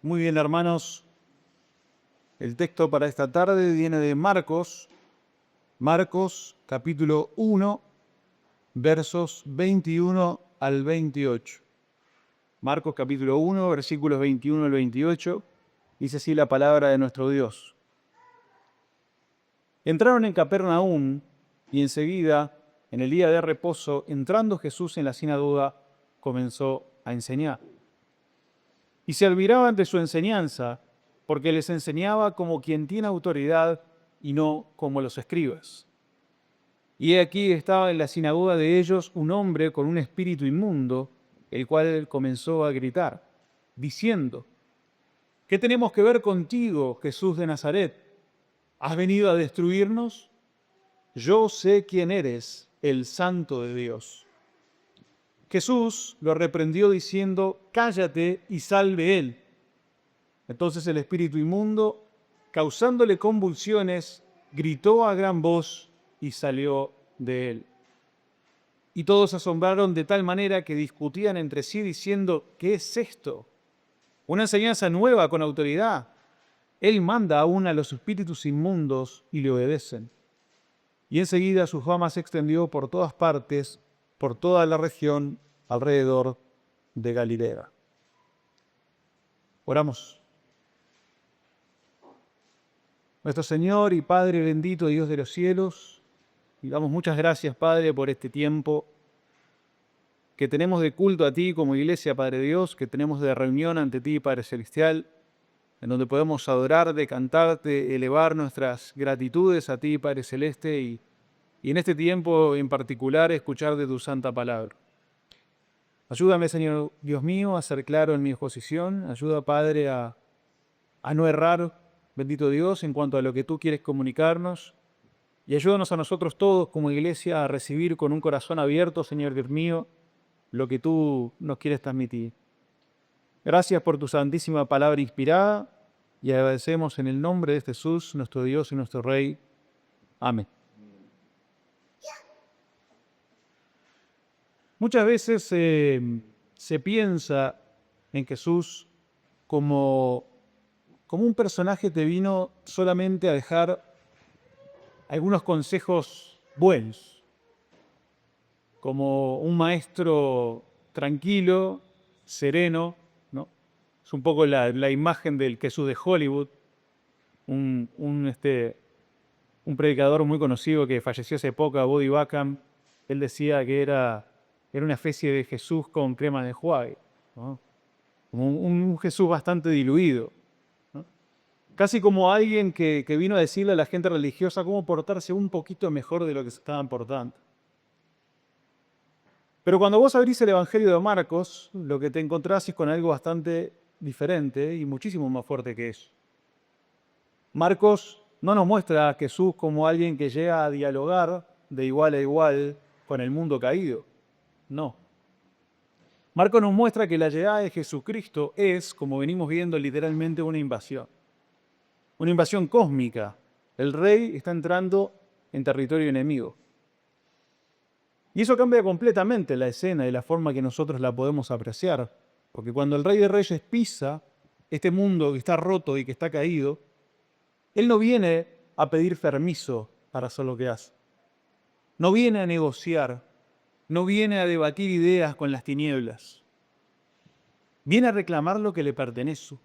Muy bien, hermanos. El texto para esta tarde viene de Marcos, capítulo 1, versos 21 al 28. Marcos capítulo 1, versículos 21 al 28, dice así la palabra de nuestro Dios. Entraron en Capernaum y enseguida, en el día de reposo, entrando Jesús en la sinagoga, comenzó a enseñar. Y se admiraban de su enseñanza, porque les enseñaba como quien tiene autoridad y no como los escribas. Y he aquí estaba en la sinagoga de ellos un hombre con un espíritu inmundo, el cual comenzó a gritar, diciendo: ¿Qué tenemos que ver contigo, Jesús de Nazaret? ¿Has venido a destruirnos? Yo sé quién eres, el Santo de Dios. Jesús lo reprendió diciendo: cállate y sal de él. Entonces el espíritu inmundo, causándole convulsiones, gritó a gran voz y salió de él. Y todos se asombraron de tal manera que discutían entre sí diciendo: ¿qué es esto? Una enseñanza nueva con autoridad. Él manda aún a los espíritus inmundos y le obedecen. Y enseguida su fama se extendió por todas partes, por toda la región alrededor de Galilea. Oramos. Nuestro Señor y Padre bendito, Dios de los cielos, y damos muchas gracias, Padre, por este tiempo que tenemos de culto a Ti como iglesia, Padre Dios, que tenemos de reunión ante Ti, Padre Celestial, en donde podemos adorarte, cantarte, elevar nuestras gratitudes a Ti, Padre Celeste, y en este tiempo en particular escuchar de Tu santa palabra. Ayúdame, Señor Dios mío, a ser claro en mi exposición. Ayuda, Padre, a no errar, bendito Dios, en cuanto a lo que Tú quieres comunicarnos. Y ayúdanos a nosotros todos como iglesia a recibir con un corazón abierto, Señor Dios mío, lo que Tú nos quieres transmitir. Gracias por Tu santísima palabra inspirada y agradecemos en el nombre de Jesús, nuestro Dios y nuestro Rey. Amén. Muchas veces se piensa en Jesús como un personaje que vino solamente a dejar algunos consejos buenos, como un maestro tranquilo, sereno, ¿no? Es un poco la imagen del Jesús de Hollywood, un predicador muy conocido que falleció hace poco, Buddy Backham. Él decía que era una especie de Jesús con crema de enjuague, ¿no? Como un Jesús bastante diluido, ¿no? Casi como alguien que vino a decirle a la gente religiosa cómo portarse un poquito mejor de lo que se estaban portando. Pero cuando vos abrís el Evangelio de Marcos, lo que te encontrás es con algo bastante diferente y muchísimo más fuerte que eso. Marcos no nos muestra a Jesús como alguien que llega a dialogar de igual a igual con el mundo caído. No. Marcos nos muestra que la llegada de Jesucristo es, como venimos viendo, literalmente una invasión. Una invasión cósmica. El rey está entrando en territorio enemigo. Y eso cambia completamente la escena y la forma que nosotros la podemos apreciar. Porque cuando el Rey de Reyes pisa este mundo que está roto y que está caído, Él no viene a pedir permiso para hacer lo que hace. No viene a negociar, no viene a debatir ideas con las tinieblas. Viene a reclamar lo que le pertenece.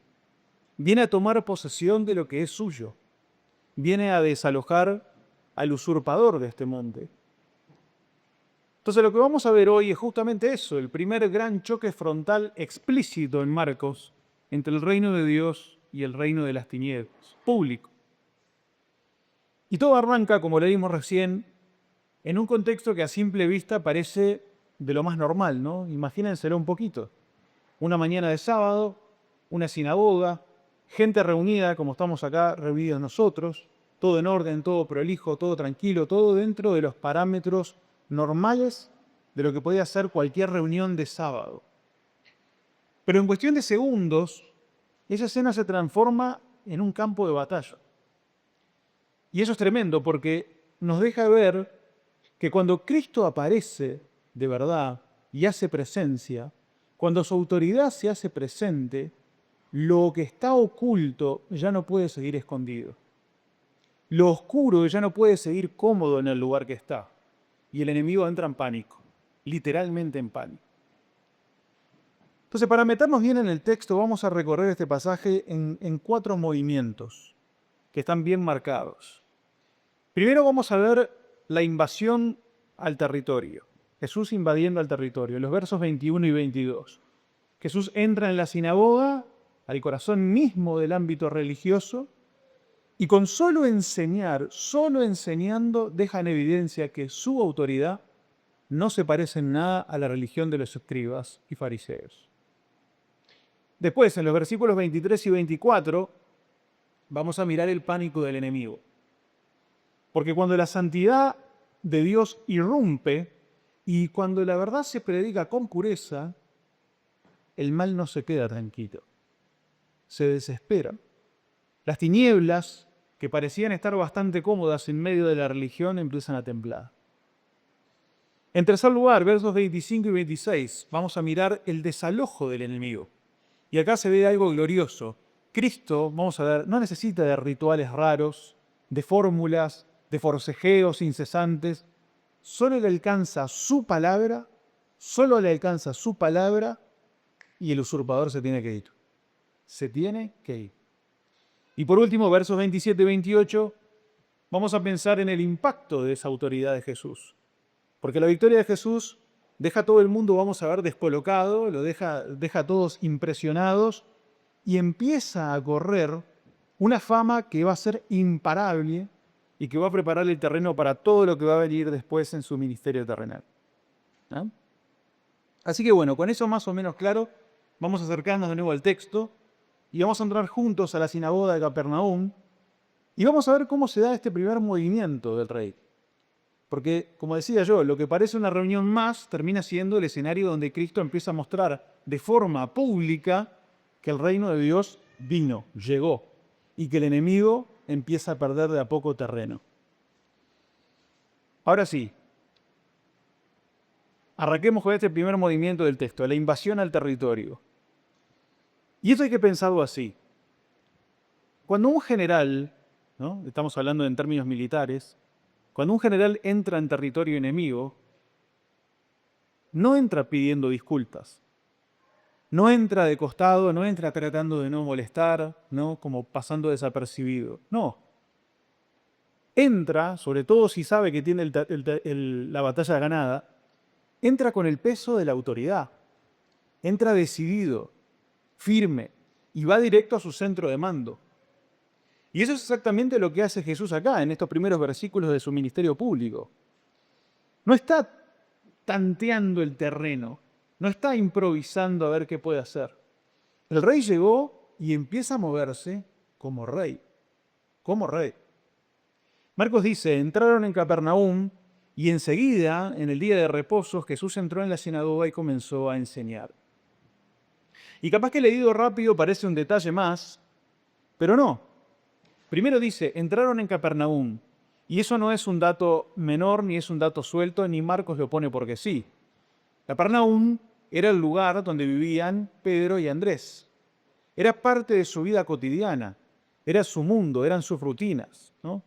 Viene a tomar posesión de lo que es suyo. Viene a desalojar al usurpador de este monte. Entonces lo que vamos a ver hoy es justamente eso, el primer gran choque frontal explícito en Marcos entre el reino de Dios y el reino de las tinieblas, público. Y todo arranca, como leímos recién, en un contexto que a simple vista parece de lo más normal, ¿no? Imagínenselo un poquito. Una mañana de sábado, una sinagoga, gente reunida como estamos acá reunidos nosotros, todo en orden, todo prolijo, todo tranquilo, todo dentro de los parámetros normales de lo que podía ser cualquier reunión de sábado. Pero en cuestión de segundos, esa escena se transforma en un campo de batalla. Y eso es tremendo porque nos deja ver que cuando Cristo aparece de verdad y hace presencia, cuando su autoridad se hace presente, Lo que está oculto ya no puede seguir escondido. Lo oscuro ya no puede seguir cómodo en el lugar que está. Y el enemigo entra en pánico, literalmente en pánico. Entonces, para meternos bien en el texto, vamos a recorrer este pasaje en 4 movimientos que están bien marcados. Primero vamos a ver la invasión al territorio. Jesús invadiendo al territorio, los versos 21 y 22. Jesús entra en la sinagoga, al corazón mismo del ámbito religioso, y con solo enseñar, solo enseñando, deja en evidencia que su autoridad no se parece en nada a la religión de los escribas y fariseos. Después, en los versículos 23 y 24, vamos a mirar el pánico del enemigo. Porque cuando la santidad de Dios irrumpe y cuando la verdad se predica con pureza, el mal no se queda tranquilo, se desespera. Las tinieblas, que parecían estar bastante cómodas en medio de la religión, empiezan a temblar. En tercer lugar, versos 25 y 26, vamos a mirar el desalojo del enemigo. Y acá se ve algo glorioso. Cristo, vamos a ver, no necesita de rituales raros, de fórmulas, de forcejeos incesantes. Solo le alcanza su palabra, solo le alcanza su palabra y el usurpador se tiene que ir. Se tiene que ir. Y por último, versos 27 y 28, vamos a pensar en el impacto de esa autoridad de Jesús. Porque la victoria de Jesús deja a todo el mundo, vamos a ver, descolocado, lo deja a todos impresionados y empieza a correr una fama que va a ser imparable y que va a preparar el terreno para todo lo que va a venir después en su ministerio terrenal. ¿Ah? Así que bueno, con eso más o menos claro, vamos a acercarnos de nuevo al texto y vamos a entrar juntos a la sinagoga de Capernaum y vamos a ver cómo se da este primer movimiento del rey. Porque, como decía yo, lo que parece una reunión más termina siendo el escenario donde Cristo empieza a mostrar de forma pública que el reino de Dios vino, llegó, y que el enemigo empieza a perder de a poco terreno. Ahora sí, arranquemos con este primer movimiento del texto, la invasión al territorio. Y esto hay que pensarlo así. Cuando un general, ¿no? Estamos hablando en términos militares, cuando un general entra en territorio enemigo, no entra pidiendo disculpas. No entra de costado, no entra tratando de no molestar, ¿no? Como pasando desapercibido. No. Entra, sobre todo si sabe que tiene la batalla ganada, entra con el peso de la autoridad. Entra decidido, firme, y va directo a su centro de mando. Y eso es exactamente lo que hace Jesús acá, en estos primeros versículos de su ministerio público. No está tanteando el terreno, no está improvisando a ver qué puede hacer. El rey llegó y empieza a moverse como rey, como rey. Marcos dice, entraron en Capernaum y enseguida, en el día de reposo, Jesús entró en la sinagoga y comenzó a enseñar. Y capaz que leído rápido parece un detalle más, pero no. Primero dice, entraron en Capernaum. Y eso no es un dato menor, ni es un dato suelto, ni Marcos lo pone porque sí. Capernaum era el lugar donde vivían Pedro y Andrés. Era parte de su vida cotidiana, era su mundo, eran sus rutinas, ¿no?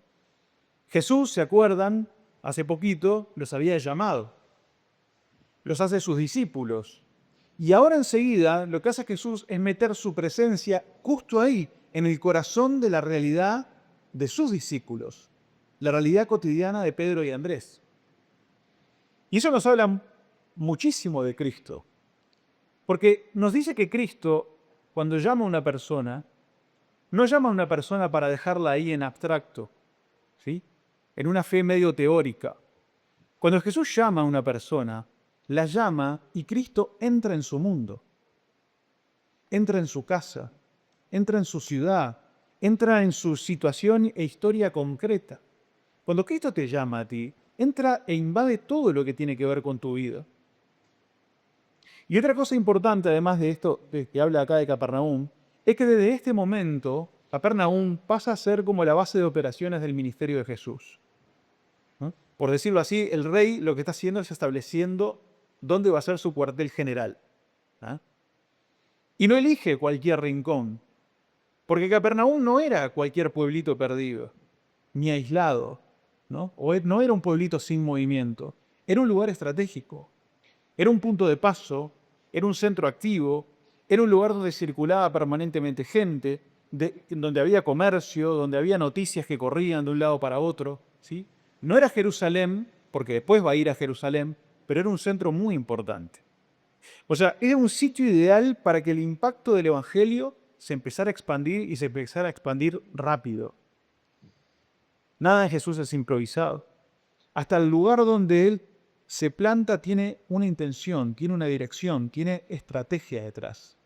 Jesús, ¿se acuerdan? Hace poquito los había llamado, los hace sus discípulos. Y ahora enseguida lo que hace Jesús es meter su presencia justo ahí, en el corazón de la realidad de sus discípulos, la realidad cotidiana de Pedro y Andrés. Y eso nos habla muchísimo de Cristo, porque nos dice que Cristo, cuando llama a una persona, no llama a una persona para dejarla ahí en abstracto, ¿sí? En una fe medio teórica. Cuando Jesús llama a una persona, la llama y Cristo entra en su mundo, entra en su casa, entra en su ciudad, entra en su situación e historia concreta. Cuando Cristo te llama a ti, entra e invade todo lo que tiene que ver con tu vida. Y otra cosa importante, además de esto de que habla acá de Capernaum, es que desde este momento, Capernaum pasa a ser como la base de operaciones del ministerio de Jesús. ¿No? Por decirlo así, el rey lo que está haciendo es estableciendo dónde va a ser su cuartel general. ¿Ah? Y no elige cualquier rincón, porque Capernaum no era cualquier pueblito perdido, ni aislado, ¿no? No era un pueblito sin movimiento, era un lugar estratégico, era un punto de paso, era un centro activo, era un lugar donde circulaba permanentemente gente, donde había comercio, donde había noticias que corrían de un lado para otro, ¿sí? No era Jerusalén, porque después va a ir a Jerusalén, pero era un centro muy importante. O sea, era un sitio ideal para que el impacto del Evangelio se empezara a expandir y se empezara a expandir rápido. Nada en Jesús es improvisado. Hasta el lugar donde Él se planta tiene una intención, tiene una dirección, tiene estrategia detrás.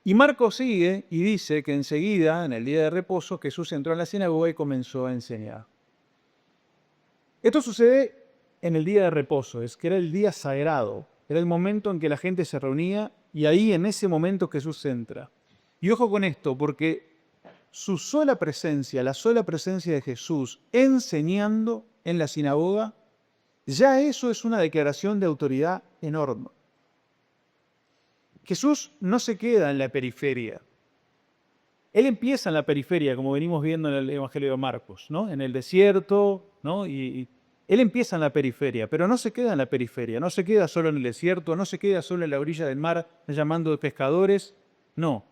Y Marcos sigue y dice que enseguida, en el día de reposo, Jesús entró en la sinagoga y comenzó a enseñar. Esto sucede en el día de reposo, es que era el día sagrado, era el momento en que la gente se reunía y ahí en ese momento Jesús entra. Y ojo con esto, porque su sola presencia, la sola presencia de Jesús enseñando en la sinagoga, ya eso es una declaración de autoridad enorme. Jesús no se queda en la periferia. Él empieza en la periferia, como venimos viendo en el Evangelio de Marcos, ¿no? En el desierto, ¿no? Y Él empieza en la periferia, pero no se queda en la periferia, no se queda solo en el desierto, no se queda solo en la orilla del mar llamando de pescadores, no.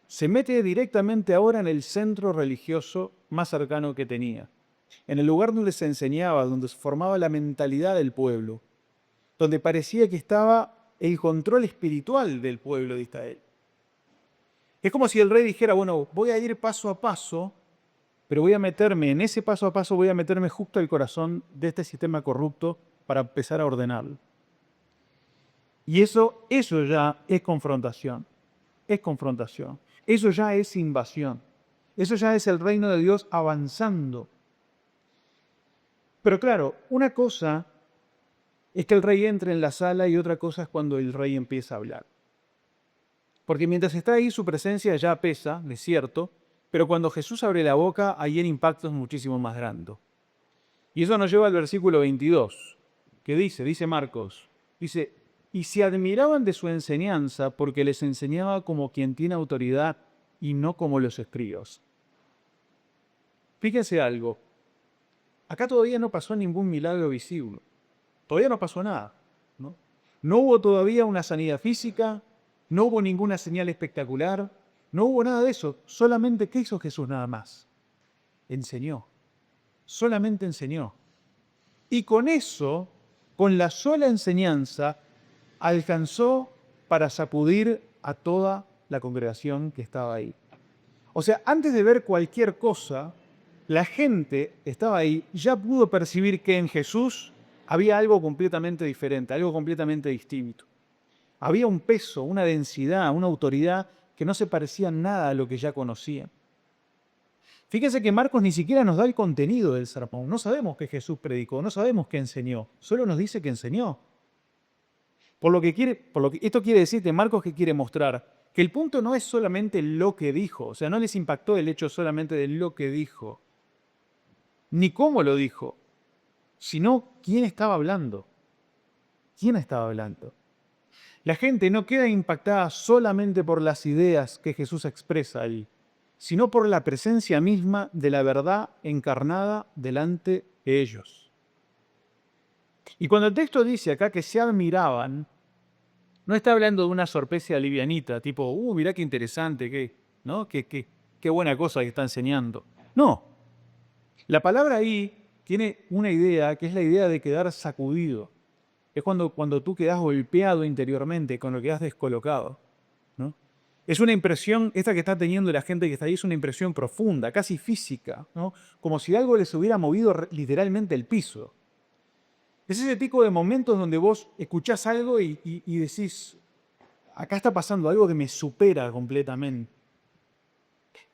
Se mete directamente ahora en el centro religioso más cercano que tenía, en el lugar donde se enseñaba, donde se formaba la mentalidad del pueblo, donde parecía que estaba el control espiritual del pueblo de Israel. Es como si el rey dijera, bueno, voy a ir paso a paso, pero voy a meterme, en ese paso a paso voy a meterme justo al corazón de este sistema corrupto para empezar a ordenarlo. Y eso ya es confrontación, eso ya es invasión, eso ya es el reino de Dios avanzando. Pero claro, una cosa es que el rey entre en la sala y otra cosa es cuando el rey empieza a hablar. Porque mientras está ahí su presencia ya pesa, es cierto, pero cuando Jesús abre la boca, ahí el impacto es muchísimo más grande. Y eso nos lleva al versículo 22, que dice Marcos, dice, y se admiraban de su enseñanza porque les enseñaba como quien tiene autoridad y no como los escribas. Fíjense algo, acá todavía no pasó ningún milagro visible, todavía no pasó nada, ¿no? No hubo todavía una sanidad física, no hubo ninguna señal espectacular, no hubo nada de eso. Solamente, ¿qué hizo Jesús nada más? Enseñó. Solamente enseñó. Y con eso, con la sola enseñanza, alcanzó para sacudir a toda la congregación que estaba ahí. O sea, antes de ver cualquier cosa, la gente estaba ahí, ya pudo percibir que en Jesús había algo completamente diferente, algo completamente distinto. Había un peso, una densidad, una autoridad que no se parecía nada a lo que ya conocían. Fíjense que Marcos ni siquiera nos da el contenido del sermón. No sabemos qué Jesús predicó, no sabemos qué enseñó. Solo nos dice que enseñó. Esto quiere decir que Marcos que quiere mostrar que el punto no es solamente lo que dijo, o sea, no les impactó el hecho solamente de lo que dijo, ni cómo lo dijo, sino quién estaba hablando. ¿Quién estaba hablando? La gente no queda impactada solamente por las ideas que Jesús expresa ahí, sino por la presencia misma de la verdad encarnada delante de ellos. Y cuando el texto dice acá que se admiraban, no está hablando de una sorpresa livianita, tipo, mirá qué interesante, ¿no? Qué buena cosa que está enseñando. No, la palabra ahí tiene una idea que es la idea de quedar sacudido. Es cuando tú quedas golpeado interiormente, cuando quedas descolocado, ¿no? Es una impresión, esta que está teniendo la gente que está ahí, es una impresión profunda, casi física, ¿no? Como si algo les hubiera movido literalmente el piso. Es ese tipo de momentos donde vos escuchás algo y decís, acá está pasando algo que me supera completamente.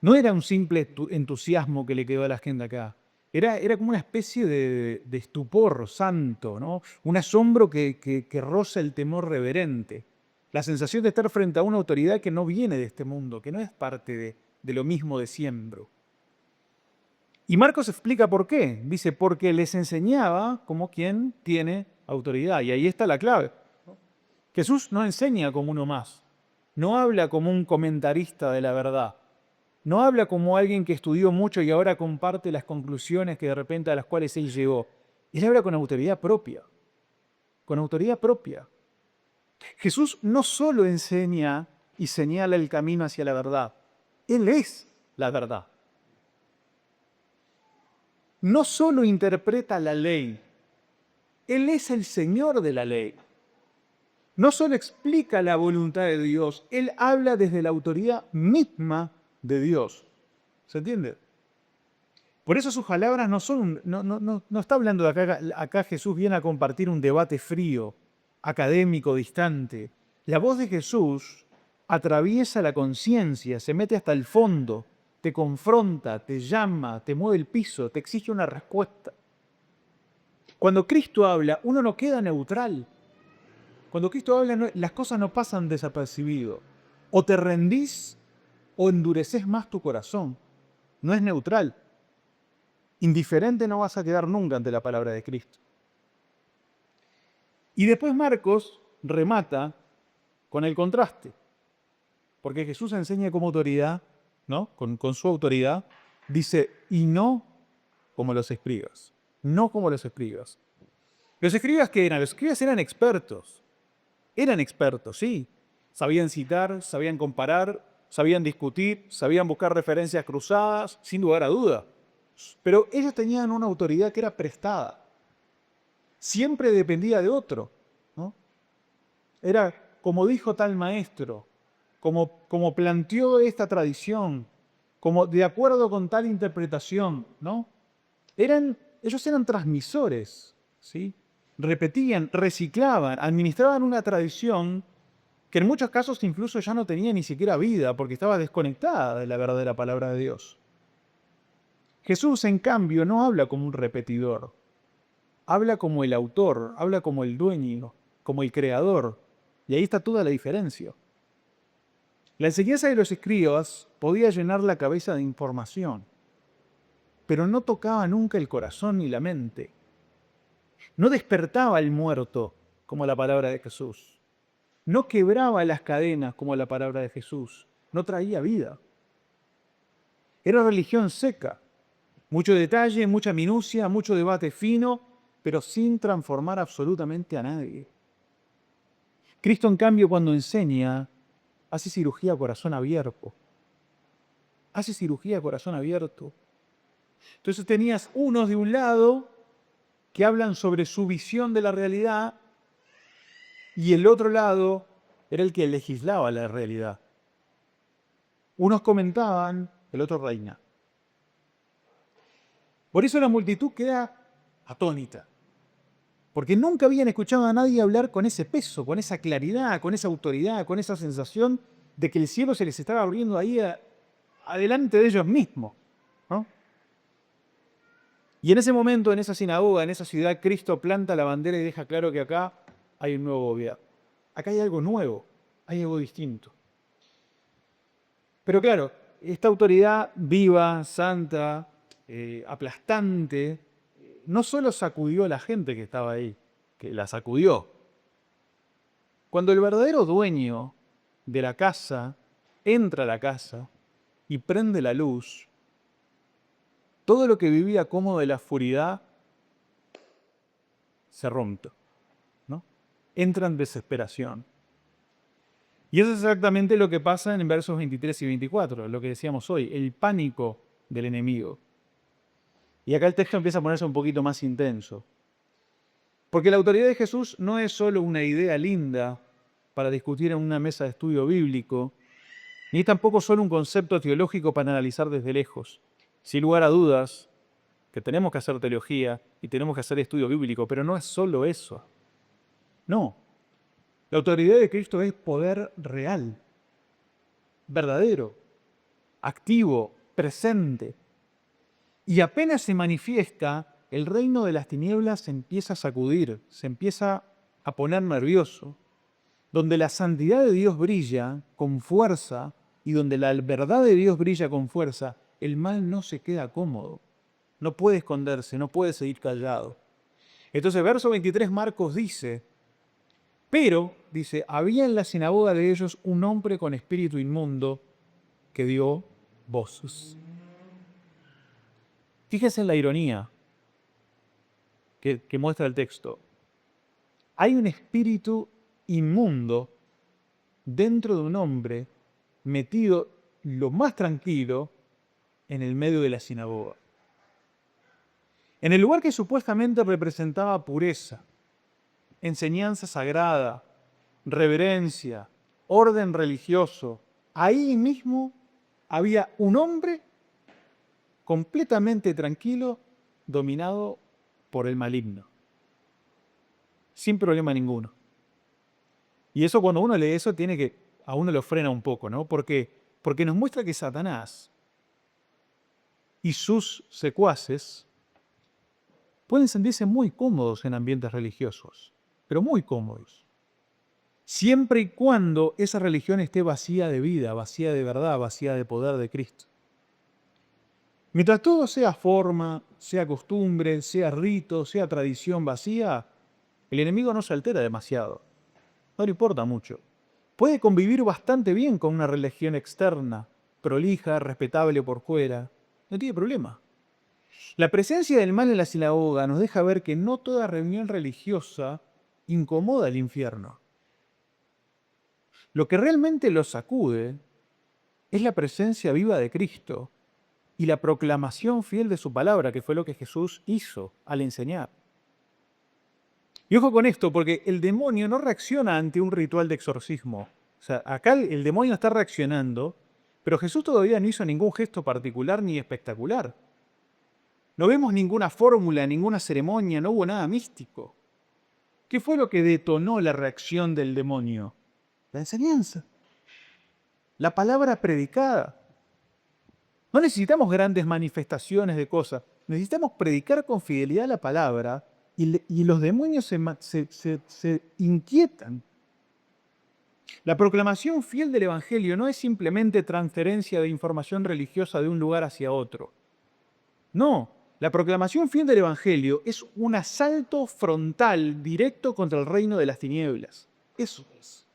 No era un simple entusiasmo que le quedó a la gente acá. Era como una especie de estupor santo, ¿no? Un asombro que roza el temor reverente. La sensación de estar frente a una autoridad que no viene de este mundo, que no es parte de lo mismo de siempre. Y Marcos explica por qué. Dice, porque les enseñaba como quien tiene autoridad. Y ahí está la clave. Jesús no enseña como uno más. no habla como un comentarista de la verdad. No habla como alguien que estudió mucho y ahora comparte las conclusiones que de repente a las cuales él llegó. Él habla con autoridad propia. Con autoridad propia. Jesús no solo enseña y señala el camino hacia la verdad. Él es la verdad. No solo interpreta la ley. Él es el Señor de la ley. No solo explica la voluntad de Dios, Él habla desde la autoridad misma de Dios. ¿Se entiende? Por eso sus palabras no son, no está hablando de acá Jesús viene a compartir un debate frío, académico, distante. La voz de Jesús atraviesa la conciencia, se mete hasta el fondo, te confronta, te llama, te mueve el piso, te exige una respuesta. Cuando Cristo habla, uno no queda neutral. Cuando Cristo habla, las cosas no pasan desapercibido. O te rendís o endureces más tu corazón. No es neutral. Indiferente no vas a quedar nunca ante la palabra de Cristo. Y después Marcos remata con el contraste. Porque Jesús enseña como autoridad, ¿no? Con su autoridad, dice, y no como los escribas. No como los escribas. ¿Los escribas qué eran? Los escribas eran expertos. Eran expertos, sí. Sabían citar, sabían comparar, sabían discutir, sabían buscar referencias cruzadas, sin lugar a duda. Pero ellos tenían una autoridad que era prestada. Siempre dependía de otro, ¿no? Era como dijo tal maestro, como planteó esta tradición, como de acuerdo con tal interpretación, ¿no? Ellos eran transmisores, ¿sí? Repetían, reciclaban, administraban una tradición que en muchos casos incluso ya no tenía ni siquiera vida porque estaba desconectada de la verdadera palabra de Dios. Jesús, en cambio, no habla como un repetidor, habla como el autor, habla como el dueño, como el creador, y ahí está toda la diferencia. La enseñanza de los escribas podía llenar la cabeza de información, pero no tocaba nunca el corazón ni la mente. No despertaba al muerto como la palabra de Jesús. No quebraba las cadenas como la palabra de Jesús. No traía vida. Era religión seca. Mucho detalle, mucha minucia, mucho debate fino, pero sin transformar absolutamente a nadie. Cristo, en cambio, cuando enseña, hace cirugía a corazón abierto. Hace cirugía a corazón abierto. Entonces tenías unos de un lado que hablan sobre su visión de la realidad y el otro lado era el que legislaba la realidad. Unos comentaban, el otro reina. Por eso la multitud queda atónita, porque nunca habían escuchado a nadie hablar con ese peso, con esa claridad, con esa autoridad, con esa sensación de que el cielo se les estaba abriendo ahí adelante de ellos mismos, ¿no? Y en ese momento, en esa sinagoga, en esa ciudad, Cristo planta la bandera y deja claro que acá hay un nuevo gobierno. Acá hay algo nuevo, hay algo distinto. Pero claro, esta autoridad viva, santa, aplastante, no solo sacudió a la gente que estaba ahí, que la sacudió. Cuando el verdadero dueño de la casa entra a la casa y prende la luz, todo lo que vivía como de la oscuridad se rompe, ¿no? Entra en desesperación. Y eso es exactamente lo que pasa en versos 23 y 24, lo que decíamos hoy, el pánico del enemigo. Y acá el texto empieza a ponerse un poquito más intenso. Porque la autoridad de Jesús no es solo una idea linda para discutir en una mesa de estudio bíblico, ni es tampoco solo un concepto teológico para analizar desde lejos. Sin lugar a dudas, que tenemos que hacer teología y tenemos que hacer estudio bíblico, pero no es solo eso. No. La autoridad de Cristo es poder real, verdadero, activo, presente. Y apenas se manifiesta, el reino de las tinieblas se empieza a sacudir, se empieza a poner nervioso. Donde la santidad de Dios brilla con fuerza y donde la verdad de Dios brilla con fuerza, el mal no se queda cómodo. No puede esconderse, no puede seguir callado. Entonces, verso 23, Marcos dice, pero dice, había en la sinagoga de ellos un hombre con espíritu inmundo que dio voces. Fíjese en la ironía que muestra el texto. Hay un espíritu inmundo dentro de un hombre metido lo más tranquilo en el medio de la sinagoga. En el lugar que supuestamente representaba pureza, enseñanza sagrada, reverencia, orden religioso, ahí mismo había un hombre completamente tranquilo, dominado por el maligno, sin problema ninguno. Y eso, cuando uno lee eso, a uno lo frena un poco, ¿no? Porque nos muestra que Satanás y sus secuaces pueden sentirse muy cómodos en ambientes religiosos, pero muy cómodos. Siempre y cuando esa religión esté vacía de vida, vacía de verdad, vacía de poder de Cristo. Mientras todo sea forma, sea costumbre, sea rito, sea tradición vacía, el enemigo no se altera demasiado. No le importa mucho. Puede convivir bastante bien con una religión externa, prolija, respetable por fuera. No tiene problema. La presencia del mal en la sinagoga nos deja ver que no toda reunión religiosa incomoda al infierno. Lo que realmente lo sacude es la presencia viva de Cristo y la proclamación fiel de su palabra, que fue lo que Jesús hizo al enseñar. Y ojo con esto, porque el demonio no reacciona ante un ritual de exorcismo. O sea, acá el demonio está reaccionando, pero Jesús todavía no hizo ningún gesto particular ni espectacular. No vemos ninguna fórmula, ninguna ceremonia, no hubo nada místico. ¿Qué fue lo que detonó la reacción del demonio? La enseñanza. La palabra predicada. No necesitamos grandes manifestaciones de cosas. Necesitamos predicar con fidelidad la palabra y los demonios se inquietan. La proclamación fiel del Evangelio no es simplemente transferencia de información religiosa de un lugar hacia otro. No, la proclamación fiel del Evangelio es un asalto frontal directo contra el reino de las tinieblas. Eso es.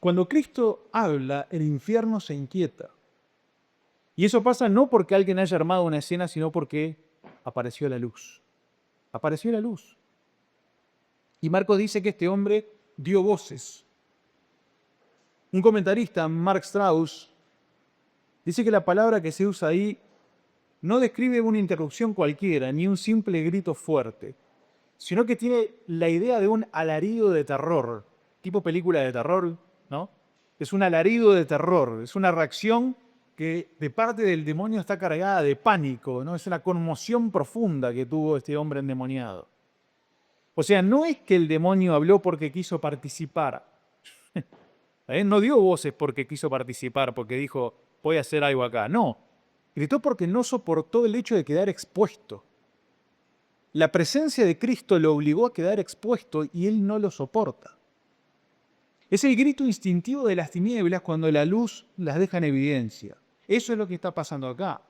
Cuando Cristo habla, el infierno se inquieta. Y eso pasa no porque alguien haya armado una escena, sino porque apareció la luz. Apareció la luz. Y Marcos dice que este hombre dio voces. Un comentarista, Mark Strauss, dice que la palabra que se usa ahí no describe una interrupción cualquiera, ni un simple grito fuerte, sino que tiene la idea de un alarido de terror, tipo película de terror, ¿no? Es un alarido de terror, es una reacción que de parte del demonio está cargada de pánico, ¿no? Es una conmoción profunda que tuvo este hombre endemoniado. O sea, no es que el demonio habló porque quiso participar. No dio voces porque quiso participar, porque dijo, voy a hacer algo acá. No, gritó porque no soportó el hecho de quedar expuesto. La presencia de Cristo lo obligó a quedar expuesto y él no lo soporta. Es el grito instintivo de las tinieblas cuando la luz las deja en evidencia. Eso es lo que está pasando acá.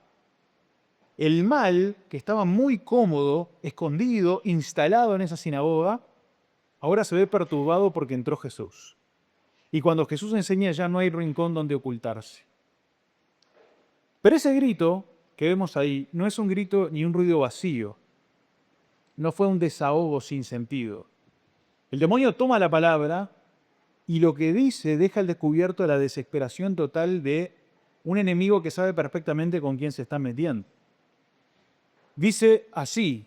El mal, que estaba muy cómodo, escondido, instalado en esa sinagoga, ahora se ve perturbado porque entró Jesús. Y cuando Jesús enseña ya no hay rincón donde ocultarse. Pero ese grito que vemos ahí no es un grito ni un ruido vacío. No fue un desahogo sin sentido. El demonio toma la palabra y lo que dice deja al descubierto la desesperación total de un enemigo que sabe perfectamente con quién se está metiendo. Dice así,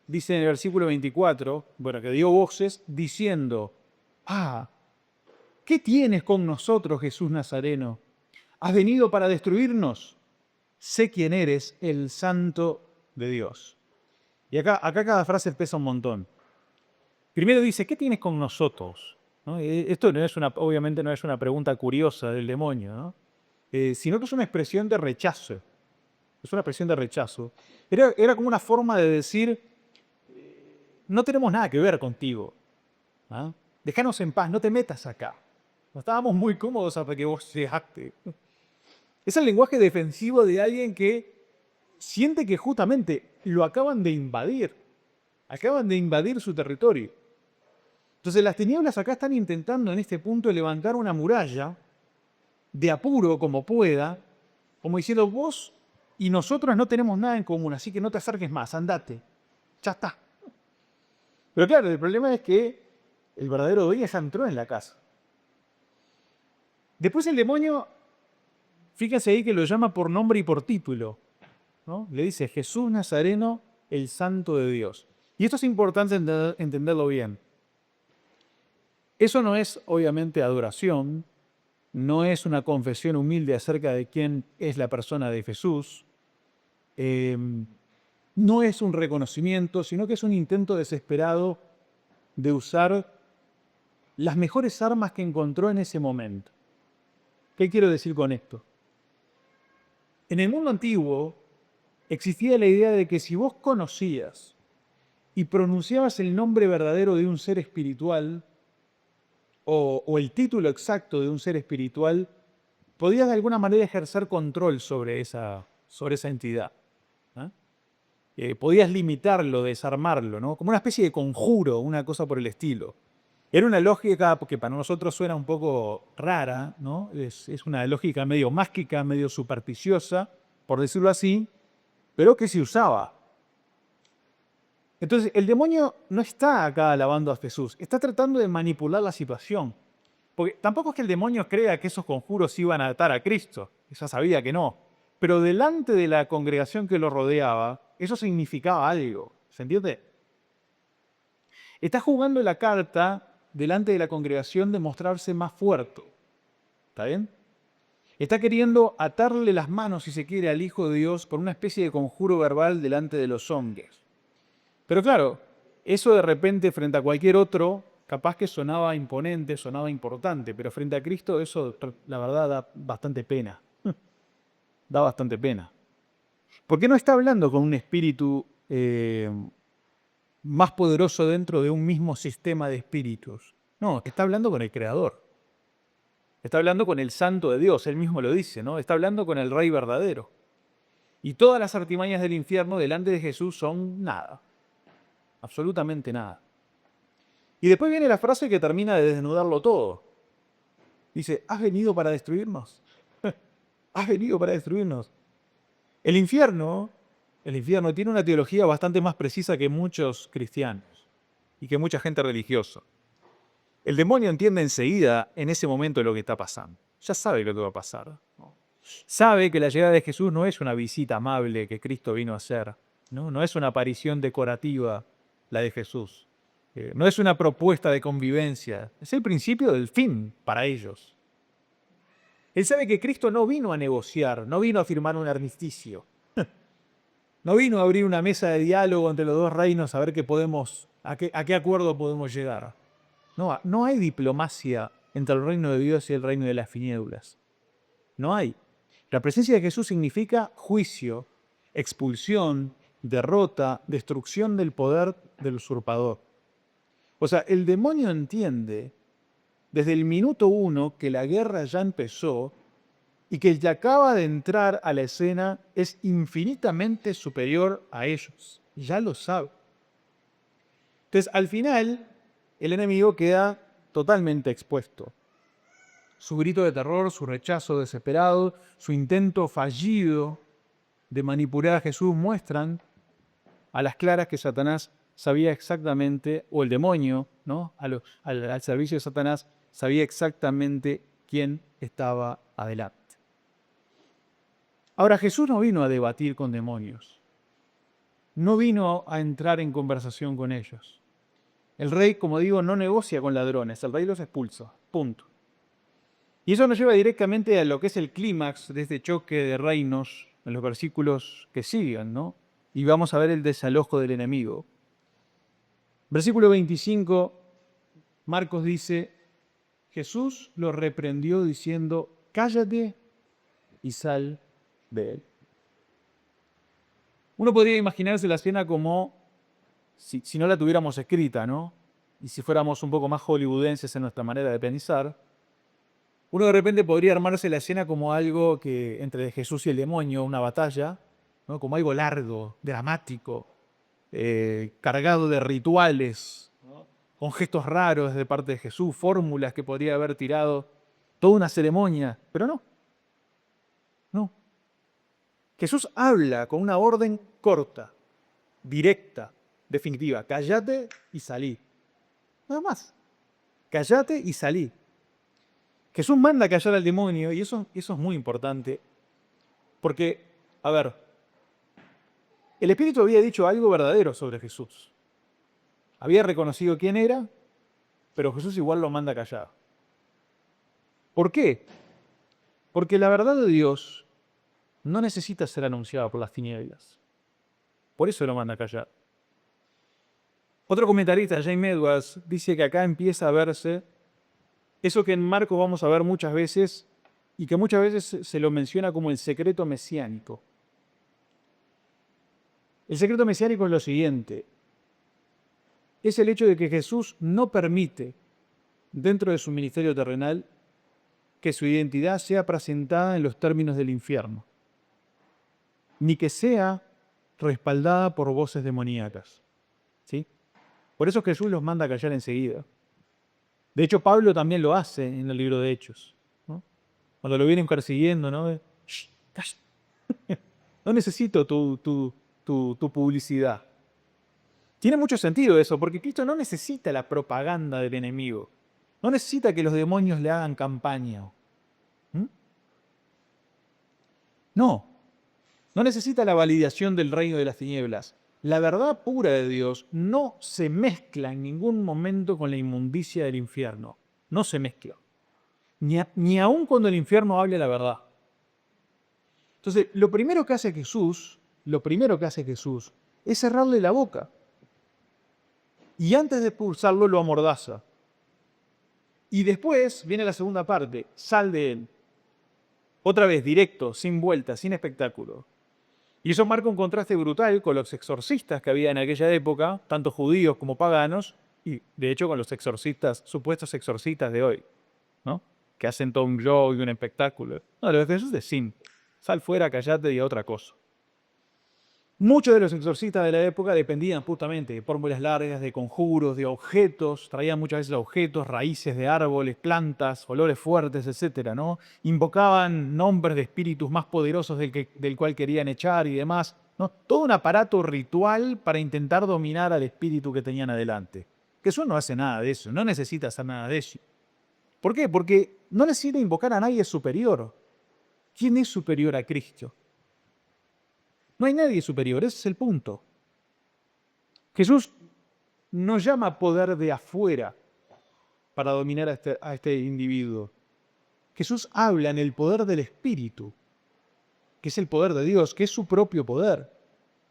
dice en el versículo 24, que dio voces diciendo, ¿qué tienes con nosotros, Jesús Nazareno? ¿Has venido para destruirnos? Sé quién eres, el Santo de Dios. Y acá cada frase pesa un montón. Primero dice, ¿qué tienes con nosotros? ¿No? Esto obviamente no es una pregunta curiosa del demonio, ¿no? Sino que es una expresión de rechazo. Es una expresión de rechazo. Era como una forma de decir, no tenemos nada que ver contigo. ¿Ah? Déjanos en paz, no te metas acá. No estábamos muy cómodos hasta que vos llegaste. Es el lenguaje defensivo de alguien que siente que justamente lo acaban de invadir. Acaban de invadir su territorio. Entonces las tinieblas acá están intentando en este punto levantar una muralla de apuro como pueda, como diciendo vos y nosotros no tenemos nada en común, así que no te acerques más, andate, ya está. Pero claro, el problema es que el verdadero dueño ya entró en la casa. Después el demonio, fíjense ahí que lo llama por nombre y por título, ¿no? Le dice Jesús Nazareno, el Santo de Dios. Y esto es importante entenderlo bien. Eso no es obviamente adoración, no es una confesión humilde acerca de quién es la persona de Jesús, no es un reconocimiento, sino que es un intento desesperado de usar las mejores armas que encontró en ese momento. ¿Qué quiero decir con esto? En el mundo antiguo existía la idea de que si vos conocías y pronunciabas el nombre verdadero de un ser espiritual o el título exacto de un ser espiritual, podías de alguna manera ejercer control sobre esa entidad. ¿Ah? Podías limitarlo, desarmarlo, ¿no? Como una especie de conjuro, una cosa por el estilo. Era una lógica que para nosotros suena un poco rara, ¿no? Es una lógica medio mágica, medio supersticiosa, por decirlo así, pero que se usaba. Entonces, el demonio no está acá alabando a Jesús, está tratando de manipular la situación. Porque tampoco es que el demonio crea que esos conjuros iban a atar a Cristo, ya sabía que no. Pero delante de la congregación que lo rodeaba, eso significaba algo, ¿se entiende? Está jugando la carta delante de la congregación de mostrarse más fuerte, ¿está bien? Está queriendo atarle las manos, si se quiere, al Hijo de Dios por una especie de conjuro verbal delante de los hombres. Pero claro, eso de repente frente a cualquier otro, capaz que sonaba imponente, sonaba importante, pero frente a Cristo eso, la verdad, da bastante pena. Da bastante pena. Porque no está hablando con un espíritu más poderoso dentro de un mismo sistema de espíritus. No, está hablando con el Creador. Está hablando con el Santo de Dios, él mismo lo dice, ¿no? Está hablando con el Rey verdadero. Y todas las artimañas del infierno delante de Jesús son nada. Absolutamente nada. Y después viene la frase que termina de desnudarlo todo. Dice, ¿has venido para destruirnos? ¿Has venido para destruirnos? El infierno tiene una teología bastante más precisa que muchos cristianos y que mucha gente religiosa. El demonio entiende enseguida, en ese momento, lo que está pasando. Ya sabe lo que va a pasar. Sabe que la llegada de Jesús no es una visita amable que Cristo vino a hacer. No es una aparición decorativa la de Jesús. No es una propuesta de convivencia. Es el principio del fin para ellos. Él sabe que Cristo no vino a negociar, no vino a firmar un armisticio. No vino a abrir una mesa de diálogo entre los dos reinos a ver a qué acuerdo podemos llegar. No hay diplomacia entre el reino de Dios y el reino de las tinieblas. No hay. La presencia de Jesús significa juicio, expulsión, derrota, destrucción del poder del usurpador. O sea, el demonio entiende desde el minuto uno que la guerra ya empezó y que el que acaba de entrar a la escena es infinitamente superior a ellos. Ya lo sabe. Entonces, al final, el enemigo queda totalmente expuesto. Su grito de terror, su rechazo desesperado, su intento fallido de manipular a Jesús muestran a las claras que Satanás sabía exactamente, o el demonio, ¿no? Al servicio de Satanás, sabía exactamente quién estaba adelante. Ahora, Jesús no vino a debatir con demonios. No vino a entrar en conversación con ellos. El rey, como digo, no negocia con ladrones, el rey los expulsa. Punto. Y eso nos lleva directamente a lo que es el clímax de este choque de reinos en los versículos que siguen, ¿no? Y vamos a ver el desalojo del enemigo. Versículo 25, Marcos dice, Jesús lo reprendió diciendo, cállate y sal de él. Uno podría imaginarse la escena como si no la tuviéramos escrita, ¿no? Y si fuéramos un poco más hollywoodenses en nuestra manera de pensar, uno de repente podría armarse la escena como algo que entre Jesús y el demonio, una batalla, ¿no? Como algo largo, dramático, cargado de rituales, ¿no? con gestos raros de parte de Jesús, fórmulas que podría haber tirado, toda una ceremonia, pero no, no. Jesús habla con una orden corta, directa, definitiva. Cállate y salí. Nada más. Cállate y salí. Jesús manda a callar al demonio y eso es muy importante. Porque, a ver, el Espíritu había dicho algo verdadero sobre Jesús. Había reconocido quién era, pero Jesús igual lo manda a callar. ¿Por qué? Porque la verdad de Dios no necesita ser anunciada por las tinieblas. Por eso lo manda a callar. Otro comentarista, James Edwards, dice que acá empieza a verse eso que en Marcos vamos a ver muchas veces y que muchas veces se lo menciona como el secreto mesiánico. El secreto mesiánico es lo siguiente. Es el hecho de que Jesús no permite, dentro de su ministerio terrenal, que su identidad sea presentada en los términos del infierno, ni que sea respaldada por voces demoníacas. ¿Sí? Por eso Jesús los manda a callar enseguida. De hecho, Pablo también lo hace en el libro de Hechos, ¿no? Cuando lo vienen persiguiendo, ¿no? Shh, calla. No necesito tu publicidad. Tiene mucho sentido eso, porque Cristo no necesita la propaganda del enemigo. No necesita que los demonios le hagan campaña. ¿Mm? No. No necesita la validación del reino de las tinieblas. La verdad pura de Dios no se mezcla en ningún momento con la inmundicia del infierno. No se mezcla. Ni aun cuando el infierno hable la verdad. Entonces, lo primero que hace Jesús es cerrarle la boca. Y antes de expulsarlo lo amordaza. Y después viene la segunda parte, sal de él. Otra vez, directo, sin vuelta, sin espectáculo. Y eso marca un contraste brutal con los exorcistas que había en aquella época, tanto judíos como paganos, y de hecho con los exorcistas, supuestos exorcistas de hoy, ¿no? Que hacen todo un show y un espectáculo. No, lo de Jesús es simple. Sal fuera, callate y a otra cosa. Muchos de los exorcistas de la época dependían justamente de fórmulas largas, de conjuros, de objetos, traían muchas veces objetos, raíces de árboles, plantas, olores fuertes, etcétera, ¿no? Invocaban nombres de espíritus más poderosos del cual querían echar y demás, ¿no? Todo un aparato ritual para intentar dominar al espíritu que tenían adelante. Jesús no hace nada de eso, no necesita hacer nada de eso. ¿Por qué? Porque no necesita invocar a nadie superior. ¿Quién es superior a Cristo? No hay nadie superior, ese es el punto. Jesús no llama poder de afuera para dominar a este individuo. Jesús habla en el poder del Espíritu, que es el poder de Dios, que es su propio poder,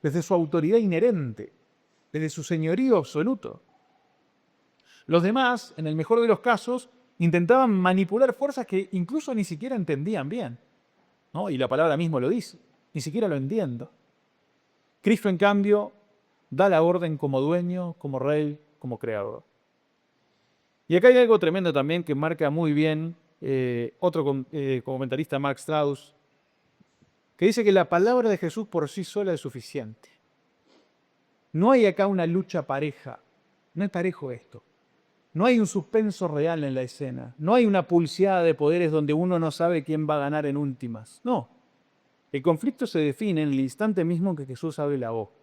desde su autoridad inherente, desde su señorío absoluto. Los demás, en el mejor de los casos, intentaban manipular fuerzas que incluso ni siquiera entendían bien, ¿no? Y la palabra mismo lo dice, ni siquiera lo entiendo. Cristo, en cambio, da la orden como dueño, como rey, como creador. Y acá hay algo tremendo también que marca muy bien otro comentarista, Mark Strauss, que dice que la palabra de Jesús por sí sola es suficiente. No hay acá una lucha pareja, no es parejo esto. No hay un suspenso real en la escena, no hay una pulseada de poderes donde uno no sabe quién va a ganar en últimas. No, el conflicto se define en el instante mismo que Jesús abre la boca.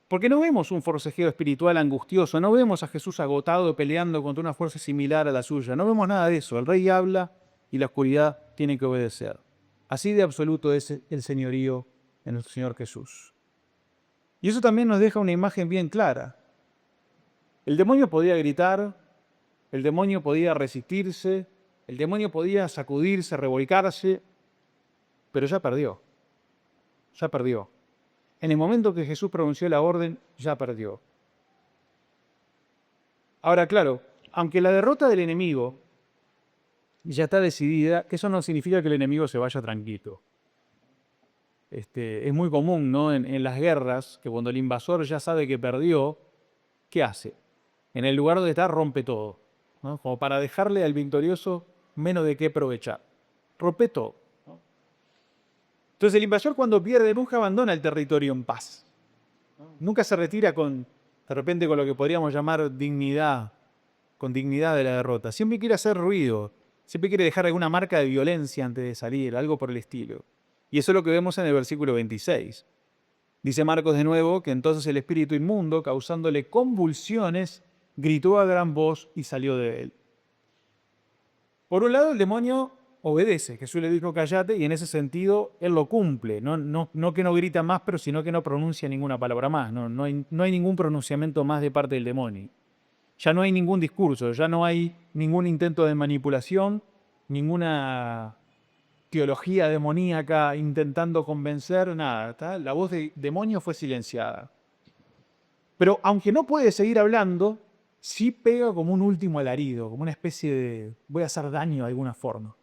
Porque no vemos un forcejeo espiritual angustioso, no vemos a Jesús agotado peleando contra una fuerza similar a la suya, no vemos nada de eso. El rey habla y la oscuridad tiene que obedecer. Así de absoluto es el señorío en el Señor Jesús. Y eso también nos deja una imagen bien clara. El demonio podía gritar, el demonio podía resistirse, el demonio podía sacudirse, revolcarse, pero ya perdió. Ya perdió. En el momento que Jesús pronunció la orden, ya perdió. Ahora, claro, aunque la derrota del enemigo ya está decidida, que eso no significa que el enemigo se vaya tranquilo. Es muy común, ¿no? En las guerras, que cuando el invasor ya sabe que perdió, ¿qué hace? En el lugar donde está, rompe todo, ¿no? Como para dejarle al victorioso menos de qué aprovechar. Rompe todo. Entonces el invasor, cuando pierde, nunca abandona el territorio en paz. Nunca se retira con de repente con lo que podríamos llamar dignidad, con dignidad de la derrota. Siempre quiere hacer ruido, siempre quiere dejar alguna marca de violencia antes de salir, algo por el estilo. Y eso es lo que vemos en el versículo 26. Dice Marcos de nuevo que entonces el espíritu inmundo, causándole convulsiones, gritó a gran voz y salió de él. Por un lado, el demonio obedece. Jesús le dijo cállate y en ese sentido él lo cumple. No que no grita más, pero sino que no pronuncia ninguna palabra más. No hay ningún pronunciamiento más de parte del demonio. Ya no hay ningún discurso, ya no hay ningún intento de manipulación, ninguna teología demoníaca intentando convencer, nada. ¿Tá? La voz del demonio fue silenciada. Pero aunque no puede seguir hablando, sí pega como un último alarido, como una especie de voy a hacer daño de alguna forma.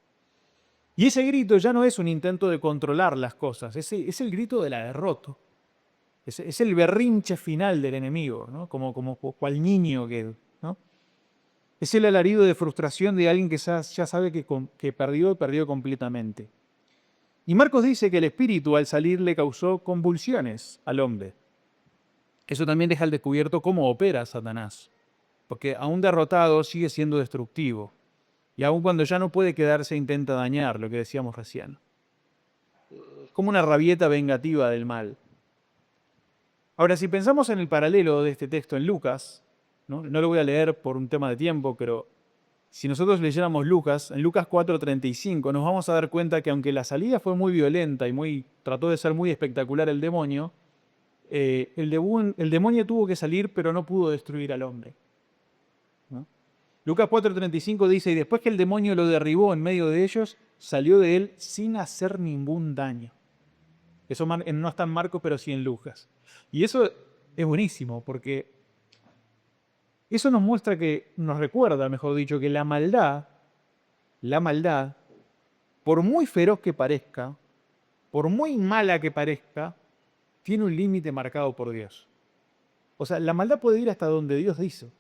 Y ese grito ya no es un intento de controlar las cosas, es el grito de la derrota. Es el berrinche final del enemigo, ¿no? Como cual niño que... ¿no? Es el alarido de frustración de alguien que ya sabe que perdió completamente. Y Marcos dice que el espíritu al salir le causó convulsiones al hombre. Eso también deja al descubierto cómo opera Satanás, porque aún derrotado sigue siendo destructivo, y aún cuando ya no puede quedarse intenta dañar, lo que decíamos recién. Como una rabieta vengativa del mal. Ahora, si pensamos en el paralelo de este texto en Lucas, no lo voy a leer por un tema de tiempo, pero si nosotros leyéramos Lucas, en Lucas 4:35, nos vamos a dar cuenta que aunque la salida fue muy violenta y trató de ser muy espectacular el demonio, el demonio tuvo que salir, pero no pudo destruir al hombre. ¿No? Lucas 4:35 dice, y después que el demonio lo derribó en medio de ellos, salió de él sin hacer ningún daño. Eso no está en Marcos, pero sí en Lucas. Y eso es buenísimo, porque eso nos recuerda, mejor dicho, que la maldad, por muy feroz que parezca, por muy mala que parezca, tiene un límite marcado por Dios. O sea, la maldad puede ir hasta donde Dios dice.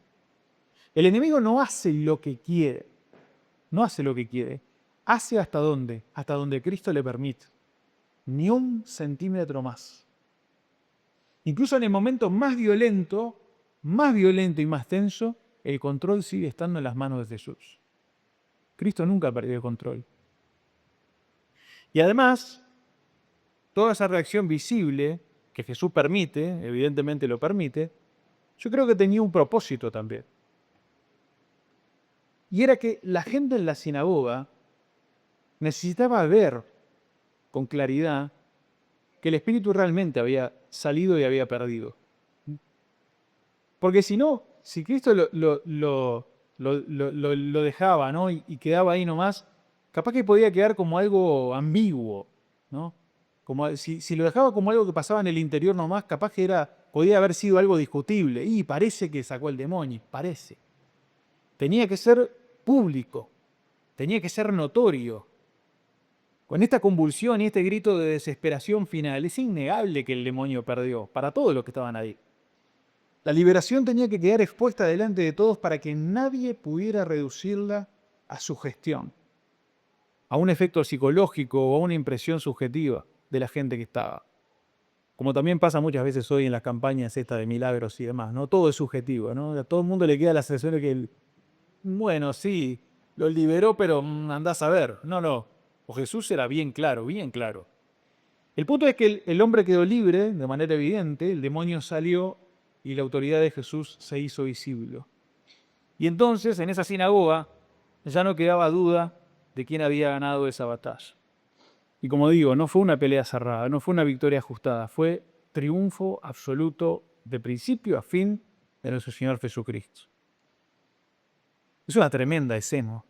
El enemigo no hace lo que quiere, hace hasta donde Cristo le permite. Ni un centímetro más. Incluso en el momento más violento y más tenso, el control sigue estando en las manos de Jesús. Cristo nunca perdió el control. Y además, toda esa reacción visible que Jesús permite, evidentemente lo permite, yo creo que tenía un propósito también. Y era que la gente en la sinagoga necesitaba ver con claridad que el espíritu realmente había salido y había perdido. Porque si no, si Cristo lo dejaba, ¿no? y quedaba ahí nomás, capaz que podía quedar como algo ambiguo, ¿no? Como si lo dejaba como algo que pasaba en el interior nomás, capaz que podía haber sido algo discutible. Y parece que sacó el demonio, parece. Tenía que ser público, tenía que ser notorio. Con esta convulsión y este grito de desesperación final, es innegable que el demonio perdió, para todos los que estaban ahí. La liberación tenía que quedar expuesta delante de todos para que nadie pudiera reducirla a su gestión, a un efecto psicológico o a una impresión subjetiva de la gente que estaba. Como también pasa muchas veces hoy en las campañas estas de milagros y demás, ¿no? Todo es subjetivo, ¿no? A todo el mundo le queda la sensación de que, bueno, sí, lo liberó, pero andás a ver. No. O Jesús era bien claro, bien claro. El punto es que el hombre quedó libre de manera evidente, el demonio salió y la autoridad de Jesús se hizo visible. Y entonces, en esa sinagoga, ya no quedaba duda de quién había ganado esa batalla. Y como digo, no fue una pelea cerrada, no fue una victoria ajustada, fue triunfo absoluto de principio a fin de nuestro Señor Jesucristo. Es una tremenda escena,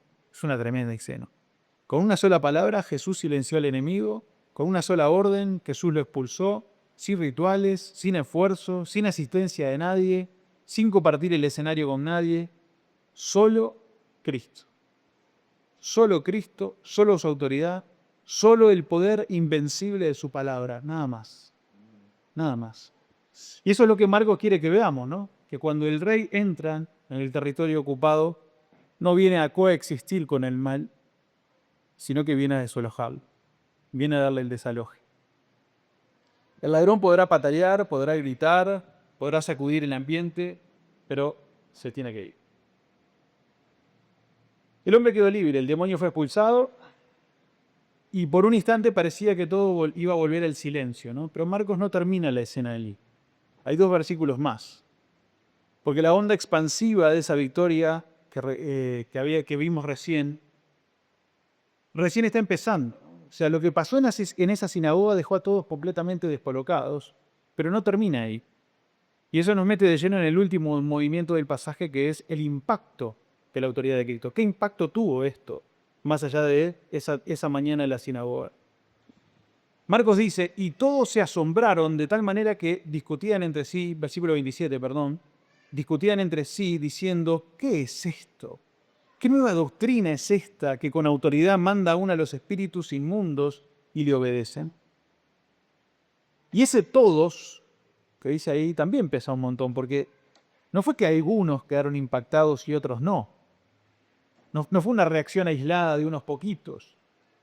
Con una sola palabra Jesús silenció al enemigo, con una sola orden Jesús lo expulsó, sin rituales, sin esfuerzo, sin asistencia de nadie, sin compartir el escenario con nadie, solo Cristo. Solo Cristo, solo su autoridad, solo el poder invencible de su palabra, nada más. Nada más. Y eso es lo que Marcos quiere que veamos, ¿no? Que cuando el rey entra en el territorio ocupado, no viene a coexistir con el mal, sino que viene a desalojarlo, viene a darle el desaloje. El ladrón podrá patalear, podrá gritar, podrá sacudir el ambiente, pero se tiene que ir. El hombre quedó libre, el demonio fue expulsado y por un instante parecía que todo iba a volver al silencio, ¿no? Pero Marcos no termina la escena allí. Hay 2 versículos más. Porque la onda expansiva de esa victoria que vimos recién está empezando. O sea, lo que pasó en esa sinagoga dejó a todos completamente descolocados, pero no termina ahí. Y eso nos mete de lleno en el último movimiento del pasaje, que es el impacto de la autoridad de Cristo. ¿Qué impacto tuvo esto, más allá de esa mañana en la sinagoga? Marcos dice, y todos se asombraron de tal manera que discutían entre sí, versículo 27, perdón, discutían entre sí diciendo, ¿qué es esto? ¿Qué nueva doctrina es esta que con autoridad manda aún a los espíritus inmundos y le obedecen? Y ese todos, que dice ahí, también pesa un montón, porque no fue que algunos quedaron impactados y otros no. No fue una reacción aislada de unos poquitos.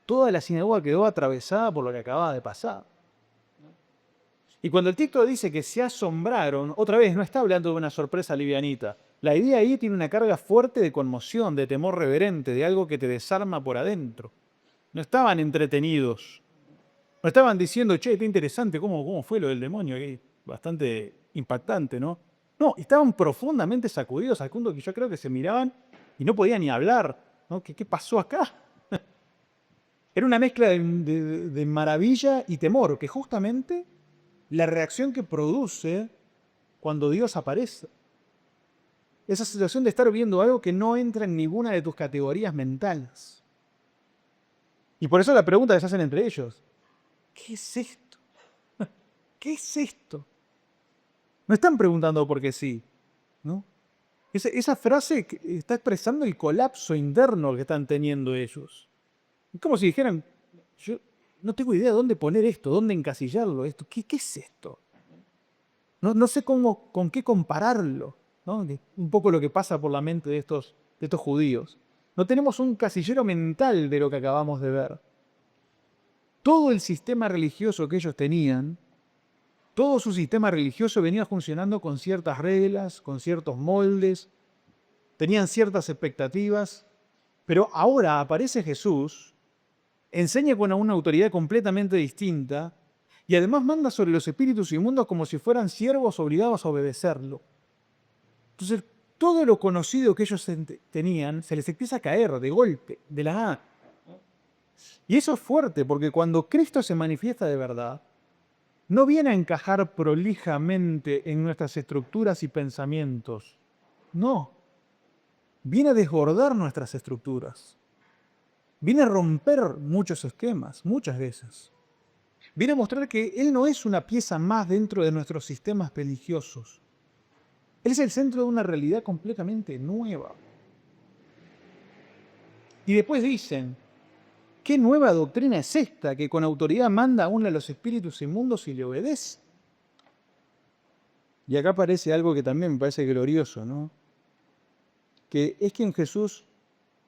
Toda la sinagoga quedó atravesada por lo que acababa de pasar. Y cuando el texto dice que se asombraron, otra vez no está hablando de una sorpresa livianita. La idea ahí tiene una carga fuerte de conmoción, de temor reverente, de algo que te desarma por adentro. No estaban entretenidos. No estaban diciendo, che, qué interesante cómo fue lo del demonio. Bastante impactante, ¿no? No, estaban profundamente sacudidos al punto que yo creo que se miraban y no podían ni hablar, ¿no? ¿Qué pasó acá? Era una mezcla de maravilla y temor, que justamente la reacción que produce cuando Dios aparece. Esa situación de estar viendo algo que no entra en ninguna de tus categorías mentales. Y por eso la pregunta que se hacen entre ellos, ¿qué es esto? ¿Qué es esto? No están preguntando porque sí, ¿no? Esa frase está expresando el colapso interno que están teniendo ellos. Es como si dijeran, yo no tengo idea de dónde poner esto, dónde encasillarlo, esto. ¿Qué es esto? No sé con qué compararlo, ¿no? Un poco lo que pasa por la mente de estos judíos. No tenemos un casillero mental de lo que acabamos de ver. Todo el sistema religioso que ellos tenían, todo su sistema religioso venía funcionando con ciertas reglas, con ciertos moldes, tenían ciertas expectativas, pero ahora aparece Jesús, enseña con una autoridad completamente distinta y además manda sobre los espíritus inmundos como si fueran siervos obligados a obedecerlo. Entonces, todo lo conocido que ellos tenían se les empieza a caer de golpe, de la nada. Y eso es fuerte, porque cuando Cristo se manifiesta de verdad, no viene a encajar prolijamente en nuestras estructuras y pensamientos. No. Viene a desbordar nuestras estructuras. Viene a romper muchos esquemas, muchas veces. Viene a mostrar que Él no es una pieza más dentro de nuestros sistemas religiosos. Él es el centro de una realidad completamente nueva. Y después dicen, ¿qué nueva doctrina es esta que con autoridad manda aún a los espíritus inmundos y le obedece? Y acá aparece algo que también me parece glorioso, ¿no? Que es que en Jesús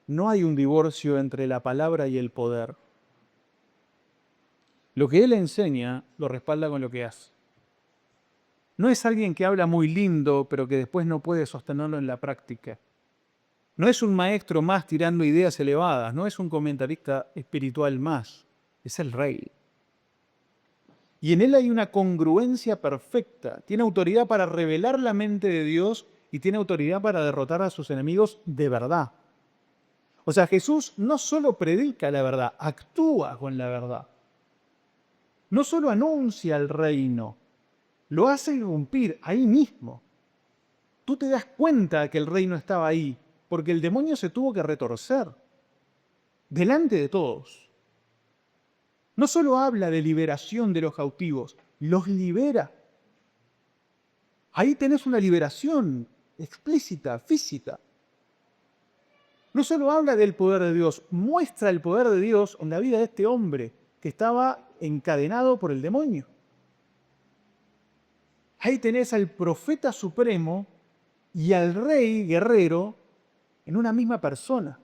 no hay un divorcio entre la palabra y el poder. Lo que Él enseña lo respalda con lo que hace. No es alguien que habla muy lindo, pero que después no puede sostenerlo en la práctica. No es un maestro más tirando ideas elevadas, no es un comentarista espiritual más, es el Rey. Y en Él hay una congruencia perfecta. Tiene autoridad para revelar la mente de Dios y tiene autoridad para derrotar a sus enemigos de verdad. O sea, Jesús no solo predica la verdad, actúa con la verdad. No solo anuncia el reino, lo hace irrumpir ahí mismo. Tú te das cuenta que el reino estaba ahí, porque el demonio se tuvo que retorcer delante de todos. No solo habla de liberación de los cautivos, los libera. Ahí tenés una liberación explícita, física. No solo habla del poder de Dios, muestra el poder de Dios en la vida de este hombre que estaba encadenado por el demonio. Ahí tenés al profeta supremo y al rey guerrero en una misma persona,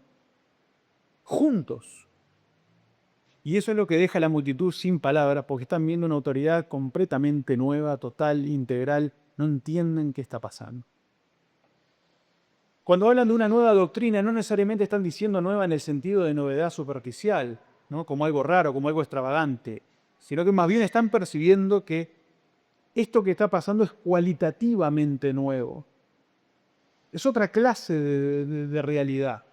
juntos. Y eso es lo que deja a la multitud sin palabras, porque están viendo una autoridad completamente nueva, total, integral, no entienden qué está pasando. Cuando hablan de una nueva doctrina, no necesariamente están diciendo nueva en el sentido de novedad superficial, ¿no? Como algo raro, como algo extravagante, sino que más bien están percibiendo que esto que está pasando es cualitativamente nuevo. Es otra clase de realidad.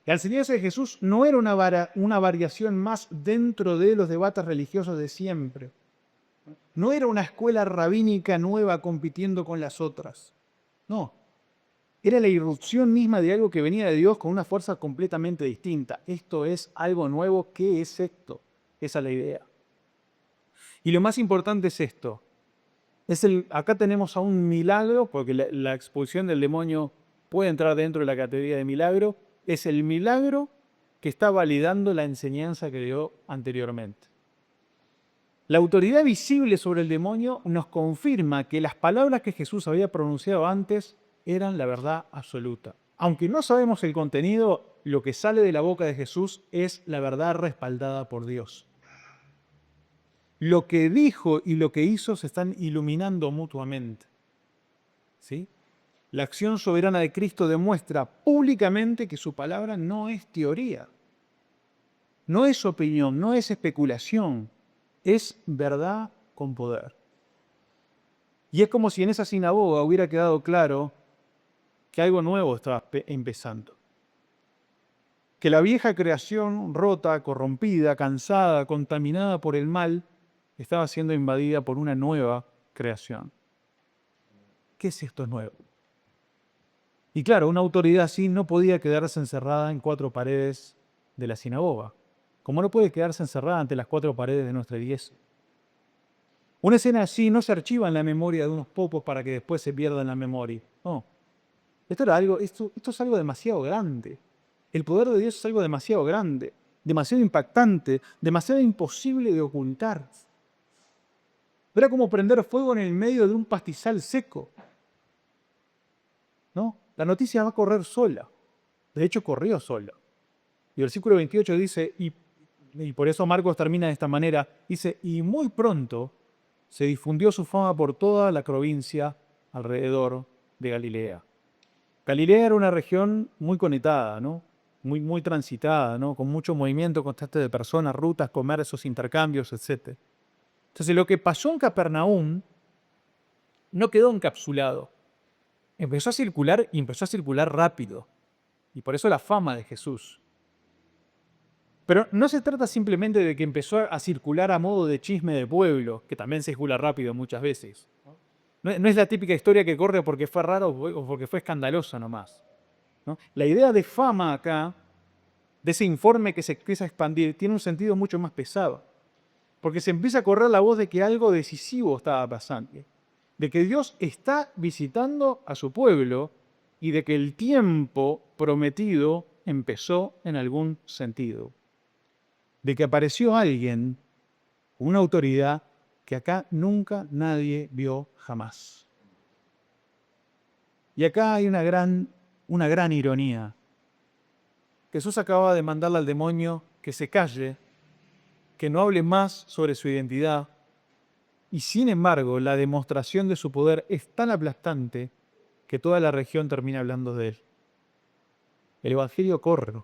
La enseñanza de Jesús no era una variación más dentro de los debates religiosos de siempre. No era una escuela rabínica nueva compitiendo con las otras. No. Era la irrupción misma de algo que venía de Dios con una fuerza completamente distinta. Esto es algo nuevo. ¿Qué es esto? Esa es la idea. Y lo más importante es esto. Acá tenemos a un milagro, porque la expulsión del demonio puede entrar dentro de la categoría de milagro. Es el milagro que está validando la enseñanza que dio anteriormente. La autoridad visible sobre el demonio nos confirma que las palabras que Jesús había pronunciado antes eran la verdad absoluta. Aunque no sabemos el contenido, lo que sale de la boca de Jesús es la verdad respaldada por Dios. Lo que dijo y lo que hizo se están iluminando mutuamente. ¿Sí? La acción soberana de Cristo demuestra públicamente que su palabra no es teoría, no es opinión, no es especulación, es verdad con poder. Y es como si en esa sinagoga hubiera quedado claro que algo nuevo estaba empezando. Que la vieja creación, rota, corrompida, cansada, contaminada por el mal, estaba siendo invadida por una nueva creación. ¿Qué es esto nuevo? Y claro, una autoridad así no podía quedarse encerrada en 4 paredes de la sinagoga, como no puede quedarse encerrada ante las 4 paredes de nuestra iglesia. Una escena así no se archiva en la memoria de unos pocos para que después se pierda en la memoria. No. Esto es algo demasiado grande. El poder de Dios es algo demasiado grande, demasiado impactante, demasiado imposible de ocultar. Era como prender fuego en el medio de un pastizal seco. ¿No? La noticia va a correr sola. De hecho, corrió sola. Y el versículo 28 dice, y por eso Marcos termina de esta manera, dice, y muy pronto se difundió su fama por toda la provincia alrededor de Galilea. Galilea era una región muy conectada, ¿no? Muy transitada, ¿no? Con mucho movimiento constante de personas, rutas, comercios, intercambios, etc. Entonces, lo que pasó en Capernaum no quedó encapsulado. Empezó a circular y empezó a circular rápido. Y por eso la fama de Jesús. Pero no se trata simplemente de que empezó a circular a modo de chisme de pueblo, que también circula rápido muchas veces. No es la típica historia que corre porque fue raro o porque fue escandalosa nomás, ¿no? La idea de fama acá, de ese informe que se empieza a expandir, tiene un sentido mucho más pesado. Porque se empieza a correr la voz de que algo decisivo estaba pasando. De que Dios está visitando a su pueblo y de que el tiempo prometido empezó en algún sentido. De que apareció alguien, una autoridad que acá nunca nadie vio jamás. Y acá hay una gran ironía. Jesús acaba de mandarle al demonio que se calle, que no hable más sobre su identidad, y sin embargo la demostración de su poder es tan aplastante que toda la región termina hablando de él. El Evangelio corre,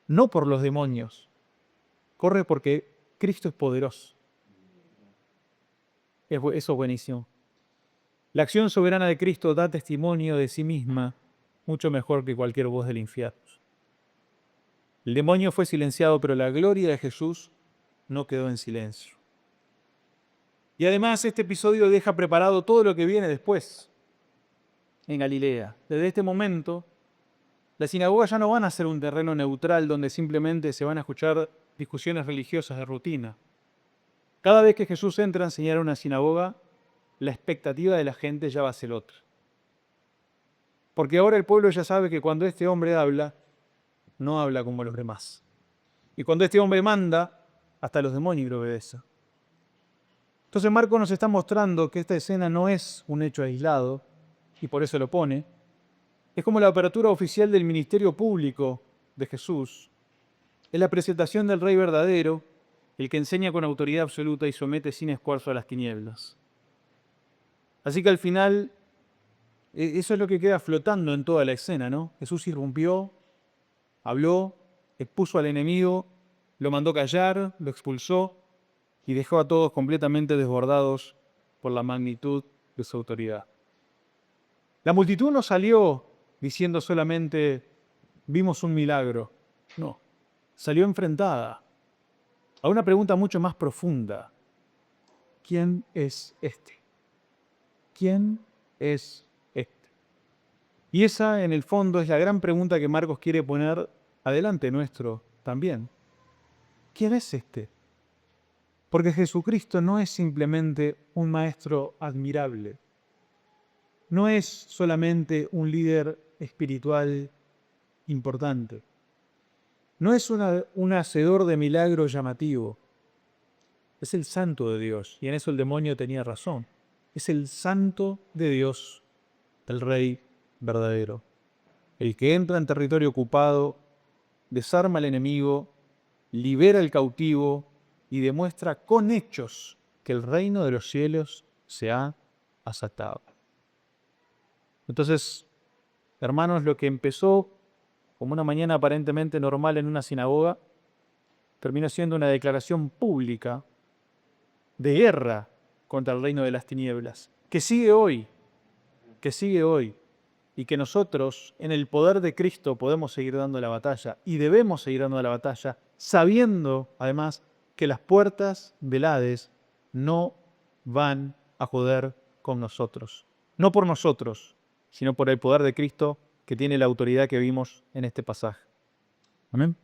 no por los demonios, corre porque Cristo es poderoso. Eso es buenísimo. La acción soberana de Cristo da testimonio de sí misma mucho mejor que cualquier voz del infierno. El demonio fue silenciado, pero la gloria de Jesús no quedó en silencio. Y además este episodio deja preparado todo lo que viene después en Galilea. Desde este momento, las sinagogas ya no van a ser un terreno neutral donde simplemente se van a escuchar discusiones religiosas de rutina. Cada vez que Jesús entra a enseñar a una sinagoga, la expectativa de la gente ya va a ser otra. Porque ahora el pueblo ya sabe que cuando este hombre habla, no habla como los demás. Y cuando este hombre manda, hasta los demonios le obedecen. Entonces Marcos nos está mostrando que esta escena no es un hecho aislado, y por eso lo pone. Es como la apertura oficial del ministerio público de Jesús. Es la presentación del Rey verdadero, el que enseña con autoridad absoluta y somete sin esfuerzo a las tinieblas. Así que al final, eso es lo que queda flotando en toda la escena, ¿no? Jesús irrumpió, habló, expuso al enemigo, lo mandó callar, lo expulsó y dejó a todos completamente desbordados por la magnitud de su autoridad. La multitud no salió diciendo solamente, vimos un milagro. No, salió enfrentada a una pregunta mucho más profunda. ¿Quién es este? ¿Quién es este? Y esa, en el fondo, es la gran pregunta que Marcos quiere poner adelante nuestro también. ¿Quién es este? Porque Jesucristo no es simplemente un maestro admirable. No es solamente un líder espiritual importante. No es un hacedor de milagros llamativo. Es el santo de Dios. Y en eso el demonio tenía razón. Es el santo de Dios, el Rey verdadero. El que entra en territorio ocupado, desarma al enemigo, libera al cautivo y demuestra con hechos que el reino de los cielos se ha asatado. Entonces, hermanos, lo que empezó como una mañana aparentemente normal en una sinagoga, terminó siendo una declaración pública de guerra contra el reino de las tinieblas, que sigue hoy, y que nosotros, en el poder de Cristo, podemos seguir dando la batalla y debemos seguir dando la batalla, sabiendo, además, que las puertas del Hades no van a joder con nosotros. No por nosotros, sino por el poder de Cristo que tiene la autoridad que vimos en este pasaje. Amén.